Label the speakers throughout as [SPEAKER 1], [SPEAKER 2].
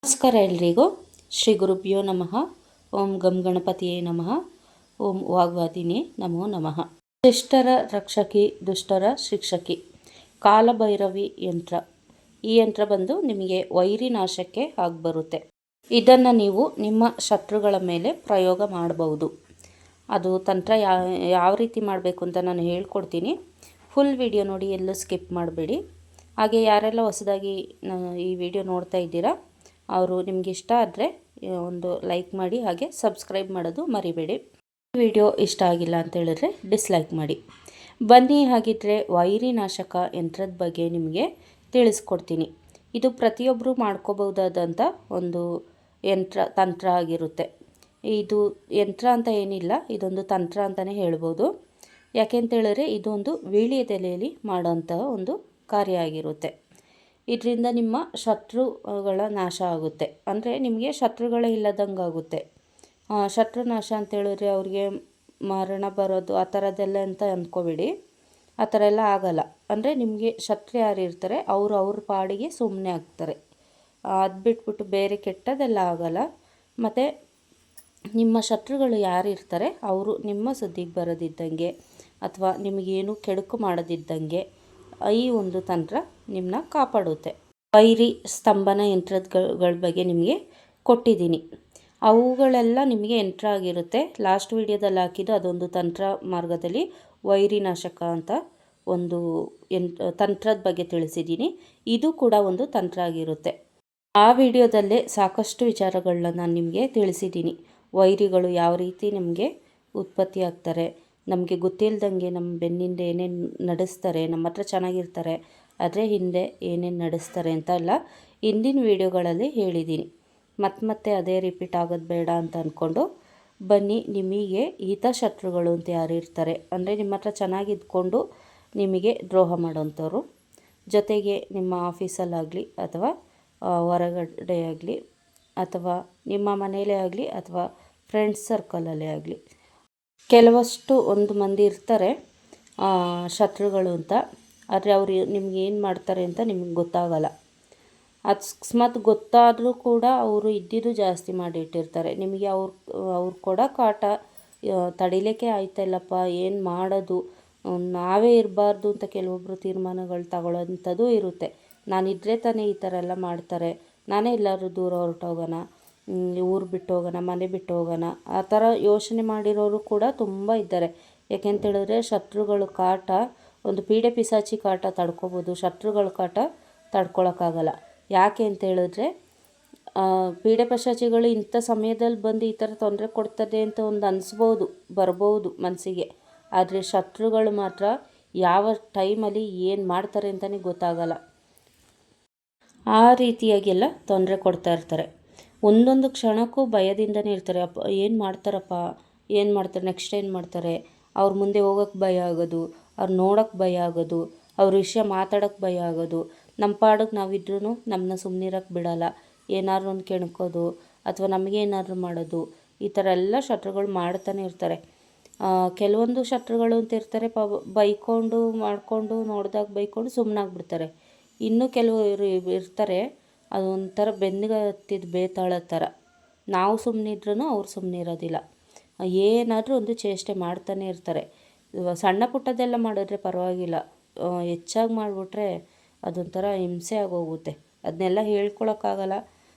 [SPEAKER 1] ನಮಸ್ಕಾರ ಎಲ್ರಿಗೂ. ಶ್ರೀ ಗುರುಭ್ಯೋ ನಮಃ. ಓಂ ಗಂ ಗಣಪತಿಯೇ ನಮಃ. ಓಂ ವಾಗ್ವಾದಿನೇ ನಮೋ ನಮಃ. ಶಿಷ್ಟರ ರಕ್ಷಕಿ ದುಷ್ಟರ ಶಿಕ್ಷಕಿ ಕಾಲಭೈರವಿ ಯಂತ್ರ. ಈ ಯಂತ್ರ ಬಂದು ನಿಮಗೆ ವೈರಿ ನಾಶಕ್ಕೆ ಆಗಿಬರುತ್ತೆ. ಇದನ್ನು ನೀವು ನಿಮ್ಮ ಶತ್ರುಗಳ ಮೇಲೆ ಪ್ರಯೋಗ ಮಾಡಬಹುದು. ಅದು ತಂತ್ರ ಯಾವ ರೀತಿ ಮಾಡಬೇಕು ಅಂತ ನಾನು ಹೇಳ್ಕೊಡ್ತೀನಿ. ಫುಲ್ ವಿಡಿಯೋ ನೋಡಿ, ಎಲ್ಲೂ ಸ್ಕಿಪ್ ಮಾಡಬೇಡಿ. ಹಾಗೆ ಯಾರೆಲ್ಲ ಹೊಸದಾಗಿ ಈ ವಿಡಿಯೋ ನೋಡ್ತಾ ಇದ್ದೀರಾ ಅವರು ನಿಮಗೆ ಇಷ್ಟ ಆದರೆ ಒಂದು ಲೈಕ್ ಮಾಡಿ, ಹಾಗೆ ಸಬ್ಸ್ಕ್ರೈಬ್ ಮಾಡೋದು ಮರಿಬೇಡಿ. ಈ ವಿಡಿಯೋ ಇಷ್ಟ ಆಗಿಲ್ಲ ಅಂತ ಹೇಳಿದ್ರೆ ಡಿಸ್ಲೈಕ್ ಮಾಡಿ. ಬನ್ನಿ ಹಾಗಿದ್ರೆ ವೈರಿ ನಾಶಕ ಯಂತ್ರದ ಬಗ್ಗೆ ನಿಮಗೆ ತಿಳಿಸ್ಕೊಡ್ತೀನಿ. ಇದು ಪ್ರತಿಯೊಬ್ಬರು ಮಾಡ್ಕೋಬಹುದಾದಂಥ ಒಂದು ತಂತ್ರ ಆಗಿರುತ್ತೆ. ಇದು ಯಂತ್ರ ಅಂತ ಏನಿಲ್ಲ, ಇದೊಂದು ತಂತ್ರ ಅಂತಲೇ ಹೇಳ್ಬೋದು. ಯಾಕೆ ಅಂತ ಹೇಳಿದ್ರೆ ಇದೊಂದು ವೀಳ್ಯದೆಲೆಯಲ್ಲಿ ಮಾಡೋಂಥ ಒಂದು ಕಾರ್ಯ ಆಗಿರುತ್ತೆ. ಇದರಿಂದ ನಿಮ್ಮ ಶತ್ರುಗಳ ನಾಶ ಆಗುತ್ತೆ. ಅಂದರೆ ನಿಮಗೆ ಶತ್ರುಗಳೇ ಇಲ್ಲದಂಗೆ ಆಗುತ್ತೆ. ಶತ್ರು ನಾಶ ಅಂತ ಹೇಳಿದ್ರೆ ಅವ್ರಿಗೆ ಮರಣ ಬರೋದು ಆ ಥರದ್ದೆಲ್ಲ ಅಂತ ಅಂದ್ಕೋಬೇಡಿ. ಆ ಥರ ಎಲ್ಲ ಆಗಲ್ಲ. ಅಂದರೆ ನಿಮಗೆ ಶತ್ರು ಯಾರು ಇರ್ತಾರೆ ಅವ್ರ ಪಾಡಿಗೆ ಸುಮ್ಮನೆ ಆಗ್ತಾರೆ. ಅದು ಬಿಟ್ಬಿಟ್ಟು ಬೇರೆ ಕೆಟ್ಟದೆಲ್ಲ ಆಗಲ್ಲ. ಮತ್ತು ನಿಮ್ಮ ಶತ್ರುಗಳು ಯಾರು ಇರ್ತಾರೆ ಅವರು ನಿಮ್ಮ ಸುದ್ದಿಗೆ ಬರೋದಿದ್ದಂಗೆ ಅಥವಾ ನಿಮಗೇನು ಕೆಡುಕು ಮಾಡೋದಿದ್ದಂಗೆ ಈ ಒಂದು ತಂತ್ರ ನಿಮ್ಮನ್ನ ಕಾಪಾಡುತ್ತೆ. ವೈರಿ ಸ್ತಂಭನ ಯಂತ್ರಗಳ ಬಗ್ಗೆ ನಿಮಗೆ ಕೊಟ್ಟಿದ್ದೀನಿ. ಅವುಗಳೆಲ್ಲ ನಿಮಗೆ ಯಂತ್ರ ಆಗಿರುತ್ತೆ. ಲಾಸ್ಟ್ ವಿಡಿಯೋದಲ್ಲಿ ಹಾಕಿದ್ದು ಅದೊಂದು ತಂತ್ರ ಮಾರ್ಗದಲ್ಲಿ ವೈರಿ ನಾಶಕ ಅಂತ ಒಂದು ತಂತ್ರದ ಬಗ್ಗೆ ತಿಳಿಸಿದ್ದೀನಿ. ಇದು ಕೂಡ ಒಂದು ತಂತ್ರ ಆಗಿರುತ್ತೆ. ಆ ವಿಡಿಯೋದಲ್ಲೇ ಸಾಕಷ್ಟು ವಿಚಾರಗಳನ್ನ ನಾನು ನಿಮಗೆ ತಿಳಿಸಿದ್ದೀನಿ. ವೈರಿಗಳು ಯಾವ ರೀತಿ ನಮಗೆ ಉತ್ಪತ್ತಿ ಆಗ್ತಾರೆ, ನಮಗೆ ಗೊತ್ತಿಲ್ಲದಂಗೆ ನಮ್ಮ ಬೆನ್ನಿಂದ ಏನೇನು ನಡೆಸ್ತಾರೆ, ನಮ್ಮ ಹತ್ರ ಚೆನ್ನಾಗಿರ್ತಾರೆ ಆದರೆ ಹಿಂದೆ ಏನೇನು ನಡೆಸ್ತಾರೆ ಅಂತ ಎಲ್ಲ ಹಿಂದಿನ ವೀಡಿಯೋಗಳಲ್ಲಿ ಹೇಳಿದ್ದೀನಿ. ಮತ್ತೆ ಅದೇ ರಿಪೀಟ್ ಆಗೋದು ಬೇಡ ಅಂತ ಅಂದ್ಕೊಂಡು ಬನ್ನಿ. ನಿಮಗೆ ಹಿತಶತ್ರುಗಳು ಅಂತ ಯಾರು ಇರ್ತಾರೆ ಅಂದರೆ ನಿಮ್ಮ ಹತ್ರ ಚೆನ್ನಾಗಿದ್ಕೊಂಡು ನಿಮಗೆ ದ್ರೋಹ ಮಾಡೋಂಥವ್ರು, ಜೊತೆಗೆ ನಿಮ್ಮ ಆಫೀಸಲ್ಲಾಗಲಿ ಅಥವಾ ಹೊರಗಡೆ ಆಗಲಿ ಅಥವಾ ನಿಮ್ಮ ಮನೆಯಲ್ಲೇ ಆಗಲಿ ಅಥವಾ ಫ್ರೆಂಡ್ಸ್ ಸರ್ಕಲಲ್ಲೇ ಆಗಲಿ ಕೆಲವಷ್ಟು ಒಂದು ಮಂದಿ ಇರ್ತಾರೆ ಶತ್ರುಗಳು ಅಂತ. ಆದರೆ ಅವರು ನಿಮ್ಗೆ ಏನು ಮಾಡ್ತಾರೆ ಅಂತ ನಿಮಗೆ ಗೊತ್ತಾಗಲ್ಲ. ಅಕಸ್ಮಾತ್ ಗೊತ್ತಾದರೂ ಕೂಡ ಅವರು ಇದ್ದಿದ್ದು ಜಾಸ್ತಿ ಮಾಡಿಟ್ಟಿರ್ತಾರೆ. ನಿಮಗೆ ಅವ್ರು ಕೊಡೋ ಕಾಟ ತಡಿಲಿಕ್ಕೆ ಆಯ್ತಲ್ಲಪ್ಪ, ಏನು ಮಾಡೋದು, ನಾವೇ ಇರಬಾರ್ದು ಅಂತ ಕೆಲವೊಬ್ಬರು ತೀರ್ಮಾನಗಳು ತಗೊಳ್ಳೋಂಥದ್ದು ಇರುತ್ತೆ. ನಾನಿದ್ರೆ ತಾನೇ ಈ ಥರ ಎಲ್ಲ ಮಾಡ್ತಾರೆ, ನಾನೇ ಎಲ್ಲರೂ ದೂರ ಹೊರಟೋಗೋಣ, ಊರು ಬಿಟ್ಟು ಹೋಗೋಣ, ಮನೆ ಬಿಟ್ಟು ಹೋಗೋಣ, ಆ ಥರ ಯೋಚನೆ ಮಾಡಿರೋರು ಕೂಡ ತುಂಬ ಇದ್ದಾರೆ. ಯಾಕೆಂತೇಳಿದ್ರೆ ಶತ್ರುಗಳ ಕಾಟ, ಒಂದು ಪೀಡೆ ಪಿಸಾಚಿ ಕಾಟ ತಡ್ಕೊಬೋದು, ಶತ್ರುಗಳ ಕಾಟ ತಡ್ಕೊಳಕ್ಕಾಗಲ್ಲ. ಯಾಕೆ ಅಂತ ಹೇಳಿದ್ರೆ ಪೀಡೆ ಪಿಶಾಚಿಗಳು ಇಂಥ ಸಮಯದಲ್ಲಿ ಬಂದು ಈ ಥರ ತೊಂದರೆ ಕೊಡ್ತದೆ ಅಂತ ಒಂದು ಅನಿಸ್ಬೋದು, ಬರ್ಬೋದು ಮನಸ್ಸಿಗೆ. ಆದರೆ ಶತ್ರುಗಳು ಮಾತ್ರ ಯಾವ ಟೈಮಲ್ಲಿ ಏನು ಮಾಡ್ತಾರೆ ಅಂತಲೇ ಗೊತ್ತಾಗಲ್ಲ. ಆ ರೀತಿಯಾಗೆಲ್ಲ ತೊಂದರೆ ಕೊಡ್ತಾ ಇರ್ತಾರೆ. ಒಂದೊಂದು ಕ್ಷಣಕ್ಕೂ ಭಯದಿಂದನೇ ಇರ್ತಾರೆ. ಏನು ಮಾಡ್ತಾರಪ್ಪ, ಏನು ಮಾಡ್ತಾರೆ, ನೆಕ್ಸ್ಟ್ ಏನು ಮಾಡ್ತಾರೆ, ಅವ್ರ ಮುಂದೆ ಹೋಗೋಕ್ಕೆ ಭಯ ಆಗೋದು, ಅವ್ರು ನೋಡೋಕ್ಕೆ ಭಯ ಆಗೋದು, ಅವ್ರ ವಿಷಯ ಮಾತಾಡೋಕ್ಕೆ ಭಯ ಆಗೋದು. ನಮ್ಮ ಪಾಡಿಗೆ ನಾವಿದ್ರೂ ನಮ್ಮನ್ನ ಸುಮ್ಮನಿರೋಕ್ಕೆ ಬಿಡೋಲ್ಲ, ಏನಾದ್ರು ಒಂದು ಕೆಣ್ಕೋದು ಅಥವಾ ನಮಗೇನಾದ್ರು ಮಾಡೋದು, ಈ ಥರ ಎಲ್ಲ ಶತ್ರುಗಳು ಮಾಡ್ತಾನೆ ಇರ್ತಾರೆ. ಕೆಲವೊಂದು ಶತ್ರುಗಳು ಅಂತ ಇರ್ತಾರೆ ಬೈಕೊಂಡು ಮಾಡಿಕೊಂಡು ನೋಡಿದಾಗ ಬೈಕೊಂಡು ಸುಮ್ಮನಾಗ್ಬಿಡ್ತಾರೆ. ಇನ್ನೂ ಕೆಲವರು ಇರ್ತಾರೆ ಅದೊಂಥರ ಬೆನ್ನಿಗೆ ಹತ್ತಿದ ಬೇತಾಳ ಥರ. ನಾವು ಸುಮ್ಮನಿದ್ರೂ ಅವ್ರು ಸುಮ್ಮನಿರೋದಿಲ್ಲ, ಏನಾದರೂ ಒಂದು ಚೇಷ್ಟೆ ಮಾಡ್ತಾನೆ ಇರ್ತಾರೆ. ಸಣ್ಣ ಪುಟ್ಟದೆಲ್ಲ ಮಾಡಿದ್ರೆ ಪರವಾಗಿಲ್ಲ, ಹೆಚ್ಚಾಗಿ ಮಾಡಿಬಿಟ್ರೆ ಅದೊಂಥರ ಹಿಂಸೆ ಆಗೋಗುತ್ತೆ. ಅದನ್ನೆಲ್ಲ ಹೇಳ್ಕೊಳಕ್ಕಾಗಲ್ಲ.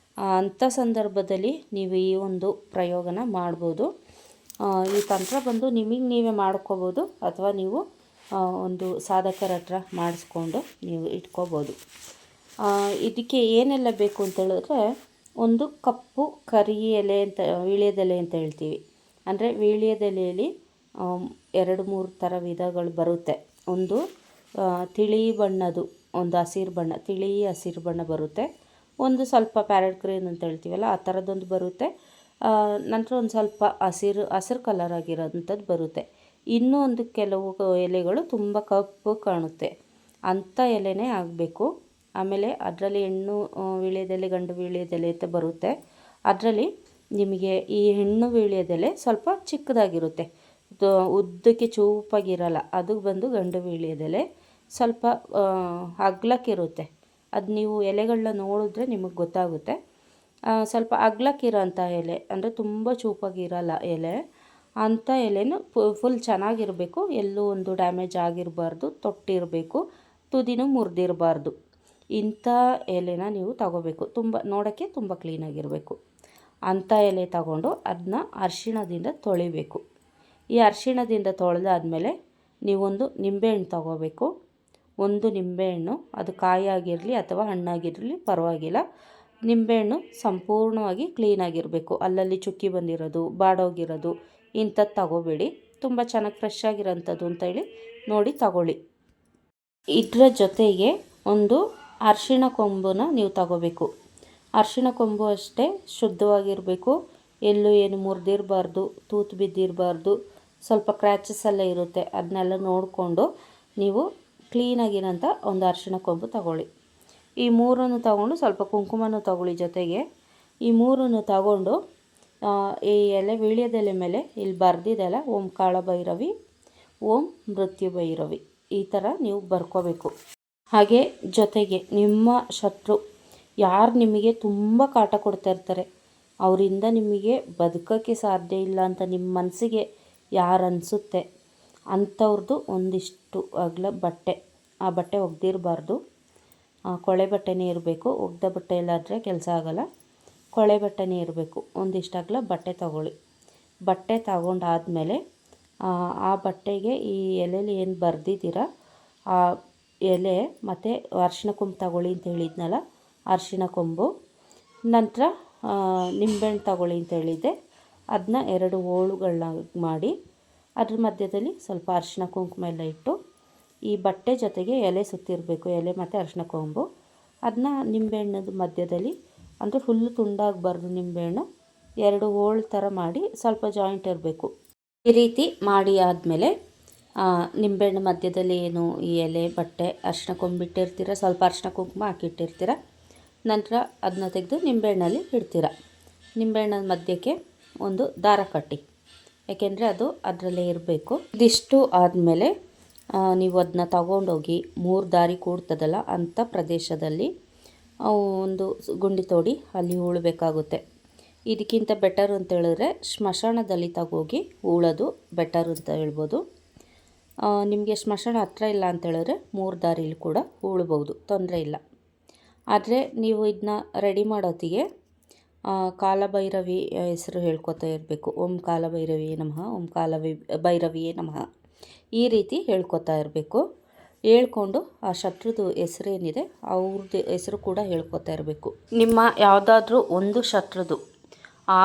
[SPEAKER 1] ಅಂಥ ಸಂದರ್ಭದಲ್ಲಿ ನೀವು ಈ ಒಂದು ಪ್ರಯೋಗನ ಮಾಡ್ಬೋದು. ಈ ತಂತ್ರ ಬಂದು ನಿಮಗೆ ನೀವೇ ಮಾಡ್ಕೋಬೋದು ಅಥವಾ ನೀವು ಒಂದು ಸಾಧಕರ ಹತ್ರ ಮಾಡಿಸ್ಕೊಂಡು ನೀವು ಇಟ್ಕೋಬೋದು. ಇದಕ್ಕೆ ಏನೆಲ್ಲ ಬೇಕು ಅಂತ ಹೇಳಿದ್ರೆ, ಒಂದು ಕಪ್ಪು ಕರಿ ಎಲೆ ಅಂತ, ವೀಳ್ಯದೆಲೆ ಅಂತ ಹೇಳ್ತೀವಿ. ಅಂದರೆ ವೀಳ್ಯದೆಲೆಯಲ್ಲಿ 2-3 ಥರ ವಿಧಗಳು ಬರುತ್ತೆ. ಒಂದು ತಿಳಿ ಬಣ್ಣದು, ಒಂದು ಹಸಿರು ಬಣ್ಣ, ತಿಳಿ ಹಸಿರು ಬಣ್ಣ ಬರುತ್ತೆ. ಒಂದು ಸ್ವಲ್ಪ ಪ್ಯಾರೆಟ್ ಗ್ರೀನ್ ಅಂತ ಹೇಳ್ತೀವಲ್ಲ ಆ ಥರದ್ದೊಂದು ಬರುತ್ತೆ. ನಂತರ ಒಂದು ಸ್ವಲ್ಪ ಹಸಿರು ಕಲರ್ ಆಗಿರೋಂಥದ್ದು ಬರುತ್ತೆ. ಇನ್ನೂ ಒಂದು ಕೆಲವು ಎಲೆಗಳು ತುಂಬ ಕಪ್ಪು ಕಾಣುತ್ತೆ, ಅಂಥ ಎಲೆನೇ ಆಗಬೇಕು. ಆಮೇಲೆ ಅದರಲ್ಲಿ ಹೆಣ್ಣು ವೀಳ್ಯದೆಲೆ, ಗಂಡು ವೀಳ್ಯದೆಲೆ ಅಂತ ಬರುತ್ತೆ. ಅದರಲ್ಲಿ ನಿಮಗೆ ಈ ಹೆಣ್ಣು ವೀಳ್ಯದೆಲೆ ಸ್ವಲ್ಪ ಚಿಕ್ಕದಾಗಿರುತ್ತೆ, ಉದ್ದಕ್ಕೆ ಚೂಪಾಗಿರಲ್ಲ. ಅದು ಬಂದು ಗಂಡು ವೀಳ್ಯದೆಲೆ ಸ್ವಲ್ಪ ಅಗಲಕ್ಕಿರುತ್ತೆ. ಅದು ನೀವು ಎಲೆಗಳನ್ನ ನೋಡಿದ್ರೆ ನಿಮಗೆ ಗೊತ್ತಾಗುತ್ತೆ. ಸ್ವಲ್ಪ ಅಗ್ಲಕ್ಕಿರೋಂಥ ಎಲೆ, ಅಂದರೆ ತುಂಬ ಚೂಪಾಗಿರಲ್ಲ ಎಲೆ, ಅಂಥ ಎಲೆನೂ ಫುಲ್ ಚೆನ್ನಾಗಿರಬೇಕು. ಎಲ್ಲೂ ಒಂದು ಡ್ಯಾಮೇಜ್ ಆಗಿರಬಾರ್ದು, ತೊಟ್ಟಿರಬೇಕು, ತುದಿನೂ ಮುರಿದಿರಬಾರ್ದು. ಇಂಥ ಎಲೆನ ನೀವು ತಗೋಬೇಕು. ನೋಡೋಕ್ಕೆ ತುಂಬ ಕ್ಲೀನಾಗಿರಬೇಕು. ಅಂಥ ಎಲೆ ತಗೊಂಡು ಅದನ್ನ ಅರಿಶಿಣದಿಂದ ತೊಳಿಬೇಕು. ಈ ಅರಿಶಿಣದಿಂದ ತೊಳೆದಾದ್ಮೇಲೆ ನೀವೊಂದು ನಿಂಬೆಹಣ್ಣು ತಗೋಬೇಕು. ಒಂದು ನಿಂಬೆಹಣ್ಣು, ಅದು ಕಾಯಾಗಿರಲಿ ಅಥವಾ ಹಣ್ಣಾಗಿರಲಿ ಪರವಾಗಿಲ್ಲ. ನಿಂಬೆಹಣ್ಣು ಸಂಪೂರ್ಣವಾಗಿ ಕ್ಲೀನಾಗಿರಬೇಕು. ಅಲ್ಲಲ್ಲಿ ಚುಕ್ಕಿ ಬಂದಿರೋದು, ಬಾಡೋಗಿರೋದು ಇಂಥದ್ದು ತಗೋಬೇಡಿ. ತುಂಬ ಚೆನ್ನಾಗಿ ಫ್ರೆಶ್ ಆಗಿರೋಂಥದ್ದು ಅಂತೇಳಿ ನೋಡಿ ತಗೊಳ್ಳಿ. ಇದರ ಜೊತೆಗೆ ಒಂದು ಅರಿಶಿಣ ಕೊಂಬನ್ನ ನೀವು ತಗೋಬೇಕು. ಅರಿಶಿಣ ಕೊಂಬು ಅಷ್ಟೇ ಶುದ್ಧವಾಗಿರಬೇಕು. ಎಲ್ಲೂ ಏನು ಮುರಿದಿರಬಾರ್ದು, ತೂತು ಬಿದ್ದಿರಬಾರ್ದು. ಸ್ವಲ್ಪ ಕ್ರ್ಯಾಚಸ್ ಎಲ್ಲ ಇರುತ್ತೆ, ಅದನ್ನೆಲ್ಲ ನೋಡಿಕೊಂಡು ನೀವು ಕ್ಲೀನಾಗಿರೋಂಥ ಒಂದು ಅರಿಶಿಣ ಕೊಂಬು ತಗೊಳ್ಳಿ. ಈ ಮೂರನ್ನು ತಗೊಂಡು ಸ್ವಲ್ಪ ಕುಂಕುಮನೂ ತಗೊಳ್ಳಿ ಜೊತೆಗೆ. ಈ ಮೂರನ್ನು ತಗೊಂಡು ಈ ಎಲೆ ವೀಳ್ಯದೆಲೆ ಮೇಲೆ ಇಲ್ಲಿ ಬರೆದಿದೆಲ್ಲ ಓಂ ಕಾಳಭೈರವಿ, ಓಂ ಮೃತ್ಯುಭೈರವಿ, ಈ ಥರ ನೀವು ಬರ್ಕೋಬೇಕು. ಹಾಗೆ ಜೊತೆಗೆ ನಿಮ್ಮ ಶತ್ರು ಯಾರು ನಿಮಗೆ ತುಂಬ ಕಾಟ ಕೊಡ್ತಾ ಇರ್ತಾರೆ, ಅವರಿಂದ ನಿಮಗೆ ಬದುಕೋಕ್ಕೆ ಸಾಧ್ಯ ಇಲ್ಲ ಅಂತ ನಿಮ್ಮ ಮನಸ್ಸಿಗೆ ಯಾರು ಅನಿಸುತ್ತೆ ಅಂಥವ್ರದ್ದು ಒಂದಿಷ್ಟು ಅಗಲ ಬಟ್ಟೆ, ಆ ಬಟ್ಟೆ ಒಗೆದಿರಬಾರ್ದು, ಕೊಳೆ ಬಟ್ಟೆನೇ ಇರಬೇಕು. ಒಗೆದ ಬಟ್ಟೆ ಇಲ್ಲಾದರೆ ಕೆಲಸ ಆಗೋಲ್ಲ. ಕೊಳೆ ಬಟ್ಟೆನೇ ಇರಬೇಕು. ಒಂದಿಷ್ಟು ಅಗಲ ಬಟ್ಟೆ ತಗೊಳ್ಳಿ. ಬಟ್ಟೆ ತಗೊಂಡಾದಮೇಲೆ ಆ ಬಟ್ಟೆಗೆ ಈ ಎಲೆಯಲ್ಲಿ ಏನು ಬರೆದಿದ್ದೀರ ಆ ಎಲೆ ಮತ್ತು ಅರಿಶಿಣ ಕೊಂಬು ತಗೊಳ್ಳಿ ಅಂತ ಹೇಳಿದ್ನಲ್ಲ, ಅರಿಶಿಣ ಕೊಂಬು, ನಂತರ ನಿಂಬೆಹಣ್ಣು ತಗೊಳ್ಳಿ ಅಂತ ಹೇಳಿದ್ದೆ, ಅದನ್ನ 2 ಹೋಳುಗಳನ್ನ ಮಾಡಿ ಅದ್ರ ಮಧ್ಯದಲ್ಲಿ ಸ್ವಲ್ಪ ಅರಿಶಿಣ ಕುಂಕುಮ ಎಲ್ಲ ಇಟ್ಟು ಈ ಬಟ್ಟೆ ಜೊತೆಗೆ ಎಲೆ ಸುತ್ತಿರಬೇಕು. ಎಲೆ ಮತ್ತು ಅರಿಶಿಣ ಕೊಂಬು ಅದನ್ನ ನಿಂಬೆಹಣ್ಣದ ಮಧ್ಯದಲ್ಲಿ, ಅಂದರೆ ಫುಲ್ಲು ತುಂಡಾಗಬಾರ್ದು ನಿಂಬೆಹಣ್ಣು, 2 ಹೋಳು ಥರ ಮಾಡಿ ಸ್ವಲ್ಪ ಜಾಯಿಂಟ್ ಇರಬೇಕು. ಈ ರೀತಿ ಮಾಡಿ ಆದಮೇಲೆ ನಿಂಬೆಹಣ್ಣು ಮಧ್ಯದಲ್ಲಿ ಏನು ಈ ಎಲೆ, ಬಟ್ಟೆ, ಅರಿಶಿಣ ಕೊಂಬಿಟ್ಟಿರ್ತೀರ, ಸ್ವಲ್ಪ ಅರಿಶಿಣ ಕುಂಕುಮ ಹಾಕಿಟ್ಟಿರ್ತೀರ. ನಂತರ ಅದನ್ನ ತೆಗೆದು ನಿಂಬೆಹಣ್ಣಲ್ಲಿ ಇಡ್ತೀರ. ನಿಂಬೆಹಣ್ಣದ ಮಧ್ಯಕ್ಕೆ ಒಂದು ದಾರ ಕಟ್ಟಿ, ಏಕೆಂದರೆ ಅದು ಅದರಲ್ಲೇ ಇರಬೇಕು. ಇದಿಷ್ಟು ಆದಮೇಲೆ ನೀವು ಅದನ್ನ ತಗೊಂಡೋಗಿ 3 ದಾರಿ ಕೂಡ್ತದಲ್ಲ ಅಂಥ ಪ್ರದೇಶದಲ್ಲಿ ಒಂದು ಗುಂಡಿ ತೋಡಿ ಅಲ್ಲಿ ಹೂಳಬೇಕಾಗುತ್ತೆ. ಇದಕ್ಕಿಂತ ಬೆಟರ್ ಅಂತ ಹೇಳಿದ್ರೆ ಸ್ಮಶಾನದಲ್ಲಿ ತಗೋಗಿ ಹೂಳೋದು ಬೆಟರ್ ಅಂತ ಹೇಳ್ಬೋದು. ನಿಮಗೆ ಸ್ಮಶಾನ ಹತ್ರ ಇಲ್ಲ ಅಂತ ಹೇಳಿದ್ರೆ 3 ದಾರಿಲಿ ಕೂಡ ಹೂಳ್ಬೋದು, ತೊಂದರೆ ಇಲ್ಲ. ಆದರೆ ನೀವು ಇದನ್ನ ರೆಡಿ ಮಾಡೋತ್ತಿಗೆ ಕಾಲಭೈರವಿ ಹೆಸರು ಹೇಳ್ಕೊತಾ ಇರಬೇಕು. ಓಂ ಕಾಲಭೈರವಿಯೇ ನಮಃ, ಓಂ ಭೈರವಿಯೇ ನಮಃ, ಈ ರೀತಿ ಹೇಳ್ಕೊತಾ ಇರಬೇಕು. ಹೇಳ್ಕೊಂಡು ಆ ಶತ್ರುದು ಹೆಸರೇನಿದೆ ಅವ್ರದ್ದು ಹೆಸರು ಕೂಡ ಹೇಳ್ಕೊತಾ ಇರಬೇಕು. ನಿಮ್ಮ ಯಾವುದಾದ್ರೂ ಒಂದು ಶತ್ರುದು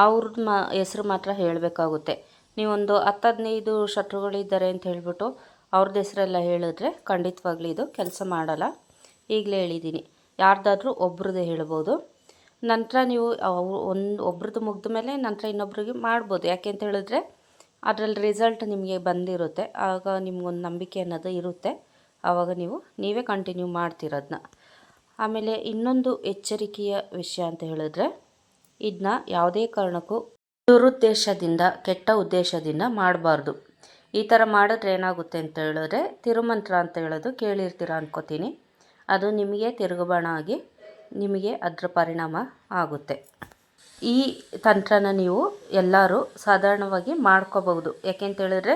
[SPEAKER 1] ಅವ್ರದ್ದು ಹೆಸರು ಮಾತ್ರ ಹೇಳಬೇಕಾಗುತ್ತೆ. ನೀವೊಂದು 10-15 ಶತ್ರುಗಳಿದ್ದಾರೆ ಅಂತ ಹೇಳ್ಬಿಟ್ಟು ಅವ್ರದ್ದು ಹೆಸರೆಲ್ಲ ಹೇಳಿದ್ರೆ ಖಂಡಿತವಾಗ್ಲೂ ಇದು ಕೆಲಸ ಮಾಡಲ್ಲ. ಈಗಲೇ ಹೇಳಿದ್ದೀನಿ, ಯಾರ್ದಾದ್ರೂ ಒಬ್ರದ್ದೇ ಹೇಳ್ಬೋದು. ನಂತರ ನೀವು ಒಬ್ರದ್ದು ಮುಗಿದ ಮೇಲೆ ನಂತರ ಇನ್ನೊಬ್ರಿಗೆ ಮಾಡ್ಬೋದು. ಯಾಕೆ ಅಂತ ಹೇಳಿದ್ರೆ ಅದರಲ್ಲಿ ರಿಸಲ್ಟ್ ನಿಮಗೆ ಬಂದಿರುತ್ತೆ, ಆಗ ನಿಮ್ಗೊಂದು ನಂಬಿಕೆ ಅನ್ನೋದು ಇರುತ್ತೆ. ಆವಾಗ ನೀವೇ ಕಂಟಿನ್ಯೂ ಮಾಡ್ತಿರೋದನ್ನ. ಆಮೇಲೆ ಇನ್ನೊಂದು ಎಚ್ಚರಿಕೆಯ ವಿಷಯ ಅಂತ ಹೇಳಿದ್ರೆ, ಇದನ್ನ ಯಾವುದೇ ಕಾರಣಕ್ಕೂ ದುರುದ್ದೇಶದಿಂದ, ಕೆಟ್ಟ ಉದ್ದೇಶದಿಂದ ಮಾಡಬಾರ್ದು. ಈ ಥರ ಮಾಡಿದ್ರೆ ಏನಾಗುತ್ತೆ ಅಂತ ಹೇಳಿದ್ರೆ, ತಿರುಮಂತ್ರ ಅಂತ ಹೇಳೋದು ಕೇಳಿರ್ತೀರ ಅನ್ಕೋತೀನಿ. ಅದು ನಿಮಗೆ ತಿರುಗುಬಾಣ ಆಗಿ ನಿಮಗೆ ಅದರ ಪರಿಣಾಮ ಆಗುತ್ತೆ. ಈ ತಂತ್ರನ ನೀವು ಎಲ್ಲರೂ ಸಾಧಾರಣವಾಗಿ ಮಾಡ್ಕೋಬಹುದು. ಯಾಕೆಂತ ಹೇಳಿದ್ರೆ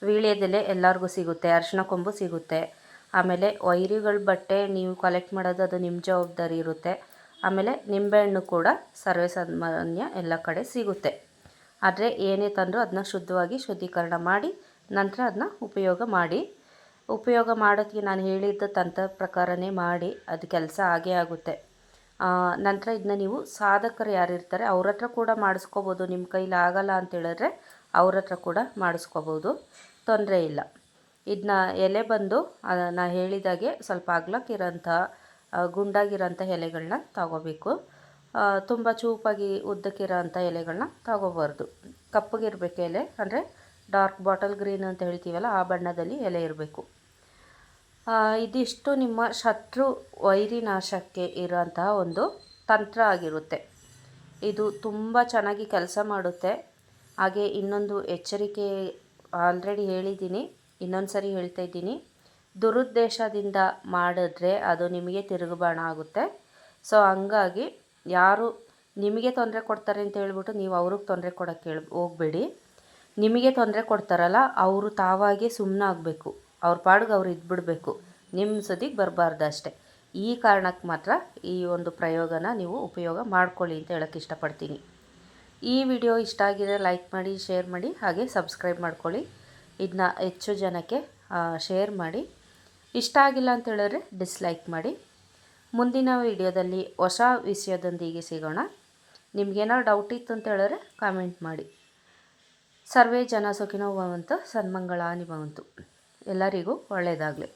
[SPEAKER 1] ವೀಳ್ಯದೆಲೆ ಎಲ್ಲರಿಗೂ ಸಿಗುತ್ತೆ, ಅರಿಶಿಣ ಕೊಂಬು ಸಿಗುತ್ತೆ. ಆಮೇಲೆ ವೈರಿಗಳ ಬಟ್ಟೆ ನೀವು ಕಲೆಕ್ಟ್ ಮಾಡೋದು ಅದು ನಿಮ್ಮ ಜವಾಬ್ದಾರಿ ಇರುತ್ತೆ. ಆಮೇಲೆ ನಿಂಬೆಹಣ್ಣು ಕೂಡ ಸರ್ವೇಸಾಮಾನ್ಯ ಎಲ್ಲ ಕಡೆ ಸಿಗುತ್ತೆ. ಆದರೆ ಏನೇ ತಂದರೂ ಅದನ್ನ ಶುದ್ಧವಾಗಿ ಶುದ್ಧೀಕರಣ ಮಾಡಿ ನಂತರ ಅದನ್ನ ಉಪಯೋಗ ಮಾಡೋದಕ್ಕೆ ನಾನು ಹೇಳಿದ್ದ ತಂತ್ರ ಪ್ರಕಾರನೇ ಮಾಡಿ, ಅದು ಕೆಲಸ ಆಗೇ ಆಗುತ್ತೆ. ನಂತರ ಇದನ್ನ ನೀವು ಸಾಧಕರು ಯಾರಿರ್ತಾರೆ ಅವ್ರ ಹತ್ರ ಕೂಡ ಮಾಡಿಸ್ಕೋಬೋದು. ನಿಮ್ಮ ಕೈಲಿ ಆಗಲ್ಲ ಅಂತ ಹೇಳಿದ್ರೆ ಅವ್ರ ಹತ್ರ ಕೂಡ ಮಾಡಿಸ್ಕೋಬೋದು, ತೊಂದರೆ ಇಲ್ಲ. ಇದನ್ನ ಎಲೆ ಬಂದು ನಾನು ಹೇಳಿದಾಗೆ ಸ್ವಲ್ಪ ಅಗಲಕ್ಕಿರೋಂಥ ಗುಂಡಾಗಿರೋಂಥ ಎಲೆಗಳನ್ನ ತಗೋಬೇಕು. ತುಂಬ ಚೂಪಾಗಿ ಉದ್ದಕ್ಕಿರೋ ಅಂಥ ಎಲೆಗಳನ್ನ ತಗೋಬಾರ್ದು. ಕಪ್ಪಗಿರಬೇಕು ಎಲೆ, ಅಂದರೆ ಡಾರ್ಕ್ ಬಾಟಲ್ ಗ್ರೀನ್ ಅಂತ ಹೇಳ್ತೀವಲ್ಲ ಆ ಬಣ್ಣದಲ್ಲಿ ಎಲೆ ಇರಬೇಕು. ಇದಿಷ್ಟು ನಿಮ್ಮ ಶತ್ರು ವೈರಿ ನಾಶಕ್ಕೆ ಇರೋಂತಹ ಒಂದು ತಂತ್ರ ಆಗಿರುತ್ತೆ. ಇದು ತುಂಬ ಚೆನ್ನಾಗಿ ಕೆಲಸ ಮಾಡುತ್ತೆ. ಹಾಗೆ ಇನ್ನೊಂದು ಎಚ್ಚರಿಕೆ ಆಲ್ರೆಡಿ ಹೇಳಿದ್ದೀನಿ, ಇನ್ನೊಂದು ಸರಿ ಹೇಳ್ತಾ ಇದ್ದೀನಿ, ದುರುದ್ದೇಶದಿಂದ ಮಾಡಿದ್ರೆ ಅದು ನಿಮಗೆ ತಿರುಗುಬಾಣ ಆಗುತ್ತೆ. ಸೊ ಹಂಗಾಗಿ ಯಾರು ನಿಮಗೆ ತೊಂದರೆ ಕೊಡ್ತಾರೆ ಅಂತ ಹೇಳ್ಬಿಟ್ಟು ನೀವು ಅವ್ರಿಗೆ ತೊಂದರೆ ಕೊಡೋಕ್ಕೆ ಹೋಗಬೇಡಿ. ನಿಮಗೆ ತೊಂದರೆ ಕೊಡ್ತಾರಲ್ಲ ಅವರು ತಾವಾಗೆ ಸುಮ್ಮನಾಗಬೇಕು, ಅವ್ರ ಪಾಡಿಗೆ ಅವ್ರು ಇದ್ಬಿಡಬೇಕು, ನಿಮ್ಮ ಸದಿಗೆ ಬರಬಾರ್ದು ಅಷ್ಟೇ. ಈ ಕಾರಣಕ್ಕೆ ಮಾತ್ರ ಈ ಒಂದು ಪ್ರಯೋಗನ ನೀವು ಉಪಯೋಗ ಮಾಡ್ಕೊಳ್ಳಿ ಅಂತ ಹೇಳೋಕ್ಕೆ ಇಷ್ಟಪಡ್ತೀನಿ. ಈ ವಿಡಿಯೋ ಇಷ್ಟ ಆಗಿದೆ ಲೈಕ್ ಮಾಡಿ, ಶೇರ್ ಮಾಡಿ, ಹಾಗೆ ಸಬ್ಸ್ಕ್ರೈಬ್ ಮಾಡ್ಕೊಳ್ಳಿ. ಇದನ್ನ ಹೆಚ್ಚು ಜನಕ್ಕೆ ಶೇರ್ ಮಾಡಿ. ಇಷ್ಟ ಆಗಿಲ್ಲ ಅಂತ ಹೇಳಿದ್ರೆ ಡಿಸ್ಲೈಕ್ ಮಾಡಿ. ಮುಂದಿನ ವಿಡಿಯೋದಲ್ಲಿ ಹೊಸ ವಿಷಯದೊಂದಿಗೆ ಸಿಗೋಣ. ನಿಮಗೇನಾದ್ರು ಡೌಟ್ ಇತ್ತು ಅಂತ ಹೇಳಿದ್ರೆ ಕಾಮೆಂಟ್ ಮಾಡಿ. ಸರ್ವೇ ಜನ ಸುಖಿನೋ ಭವಂತು, ಸನ್ಮಂಗಳಾನಿ ಭವಂತು. ಎಲ್ಲರಿಗೂ ಒಳ್ಳೆಯದಾಗಲಿ.